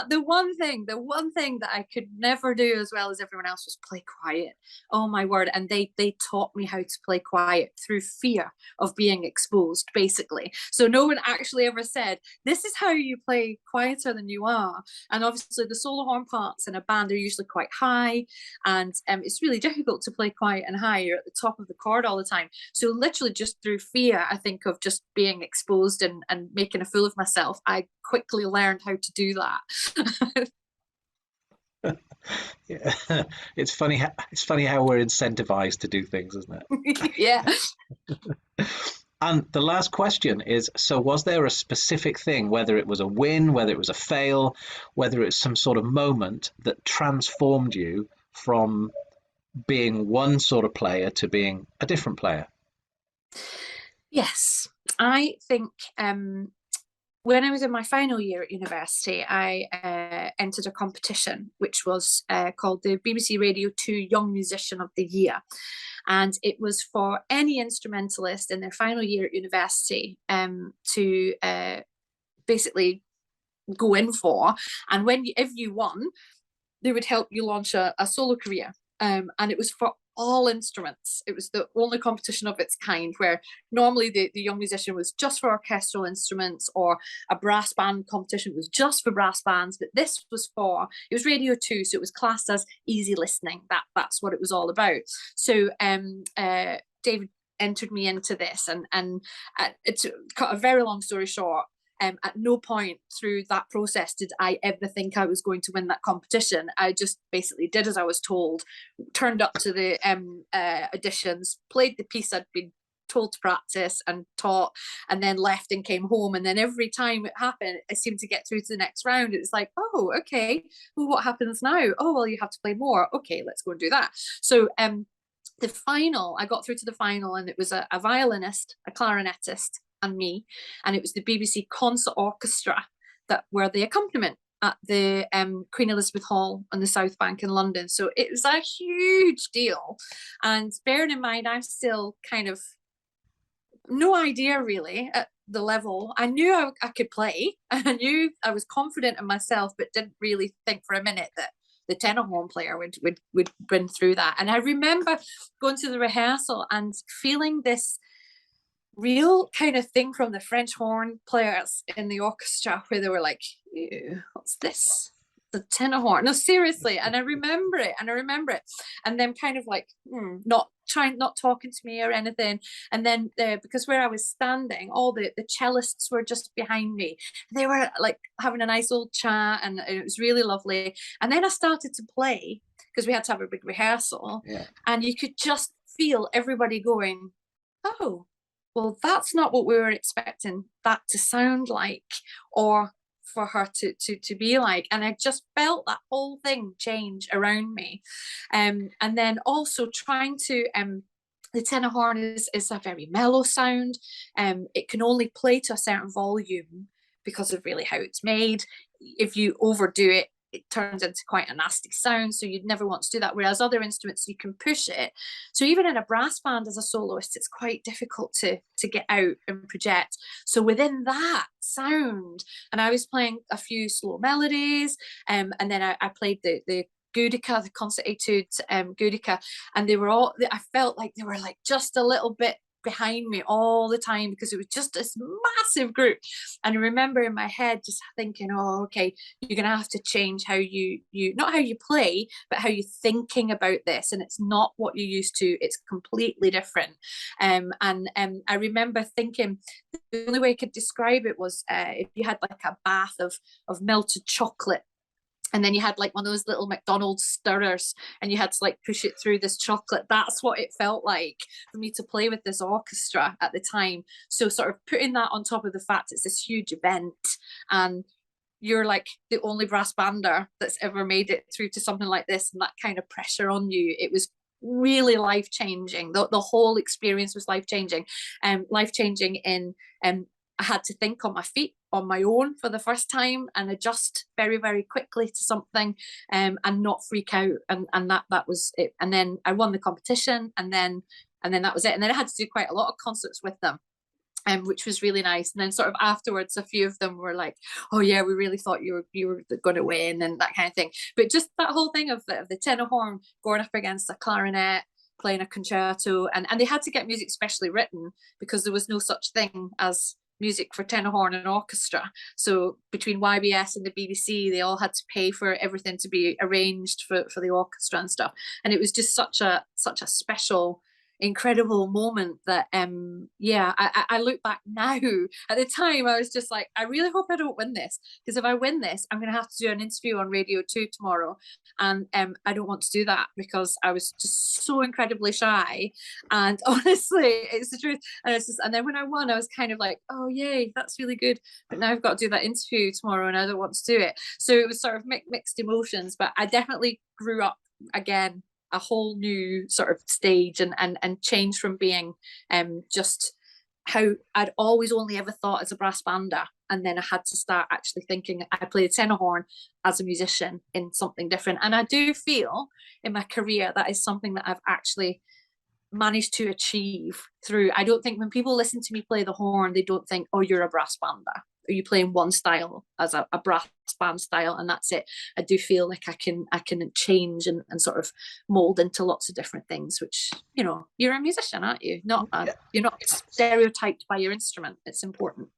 the one thing that I could never do as well as everyone else was play quiet. Oh my word. And they taught me how to play quiet through fear of being exposed, basically. So no one actually ever said, this is how you play quieter than you are. And obviously the solo horn parts in a band are usually quite high, and it's really difficult to play quiet and high. You're at the top of the chord all the time. So literally just through fear, I think, of just being exposed and making a fool of myself, I quickly learned how to do that. Yeah. It's funny how we're incentivized to do things, isn't it? Yeah. And the last question is, so was there a specific thing, whether it was a win, whether it was a fail, whether it's some sort of moment that transformed you from being one sort of player to being a different player? Yes, I think when I was in my final year at university, I entered a competition which was called the BBC Radio 2 Young Musician of the Year. And it was for any instrumentalist in their final year at university to basically go in for. And if you won, they would help you launch a solo career. And it was for all instruments. It was the only competition of its kind, where normally the young musician was just for orchestral instruments, or a brass band competition was just for brass bands. But this was it was Radio 2, so it was classed as easy listening. That's what it was all about. So David entered me into this, and to cut a very long story short, at no point through that process did I ever think I was going to win that competition. I just basically did as I was told, turned up to the auditions, played the piece I'd been told to practice and taught, and then left and came home. And then every time it happened, I seemed to get through to the next round. It was like, oh, okay, well, what happens now? Oh, well, you have to play more. Okay, let's go and do that. So the final, I got through to the final, and it was a violinist, a clarinetist, and me, and it was the BBC Concert Orchestra that were the accompaniment at the Queen Elizabeth Hall on the South Bank in London. So it was a huge deal. And bearing in mind, I'm still kind of no idea really at the level. I knew I could play. I knew I was confident in myself, but didn't really think for a minute that the tenor horn player would win through that. And I remember going to the rehearsal and feeling this real kind of thing from the French horn players in the orchestra, where they were like, ew, what's this? The tenor horn. No, seriously. And I remember it. And them kind of like, not talking to me or anything. And then because where I was standing, all the cellists were just behind me. They were like having a nice old chat, and it was really lovely. And then I started to play, because we had to have a big rehearsal. Yeah. And you could just feel everybody going, oh, well, that's not what we were expecting that to sound like, or for her to be like. And I just felt that whole thing change around me. And then also trying to the tenor horn is a very mellow sound. It can only play to a certain volume because of really how it's made. If you overdo it, it turns into quite a nasty sound, so you'd never want to do that. Whereas other instruments, you can push it. So even in a brass band as a soloist, it's quite difficult to get out and project. So within that sound, and I was playing a few slow melodies, and then I played the Gudica, the concert etude Gudica, and I felt like they were like just a little bit behind me all the time, because it was just this massive group. And I remember in my head just thinking, oh, okay, you're gonna have to change how you not how you play, but how you're thinking about this. And it's not what you're used to, it's completely different. And I remember thinking the only way I could describe it was if you had like a bath of melted chocolate, and then you had like one of those little McDonald's stirrers, and you had to like push it through this chocolate. That's what it felt like for me to play with this orchestra at the time. So sort of putting that on top of the fact it's this huge event, and you're like the only brass bander that's ever made it through to something like this, and that kind of pressure on you, it was really life-changing. The whole experience was life-changing. Life-changing in I had to think on my feet on my own for the first time, and adjust very, very quickly to something, and not freak out. And that was it. And then I won the competition, and then that was it. And then I had to do quite a lot of concerts with them. which was really nice. And then sort of afterwards, a few of them were like, "Oh yeah, we really thought you were going to win," and that kind of thing. But just that whole thing of the tenor horn going up against a clarinet, playing a concerto, and they had to get music specially written because there was no such thing as music for tenor horn and orchestra. So between YBS and the BBC, they all had to pay for everything to be arranged for the orchestra and stuff. And it was just such a special, incredible moment that yeah, I look back now. At the time I was just like, I really hope I don't win this, because if I win this, I'm gonna have to do an interview on Radio 2 tomorrow, and I don't want to do that because I was just so incredibly shy. And honestly, it's the truth. And it's just, and then when I won, I was kind of like, oh yay, that's really good, but now I've got to do that interview tomorrow and I don't want to do it. So it was sort of mixed emotions, but I definitely grew up again, a whole new sort of stage, and changed from being just how I'd always only ever thought as a brass bander, and then I had to start actually thinking I play the tenor horn as a musician in something different. And I do feel in my career that is something that I've actually managed to achieve through. I don't think when people listen to me play the horn, they don't think, oh, you're a brass bander, are you playing one style as a brass band style and that's it. I do feel like I can change and sort of mold into lots of different things, which, you know, you're a musician, aren't you? Not you're not stereotyped by your instrument. It's important.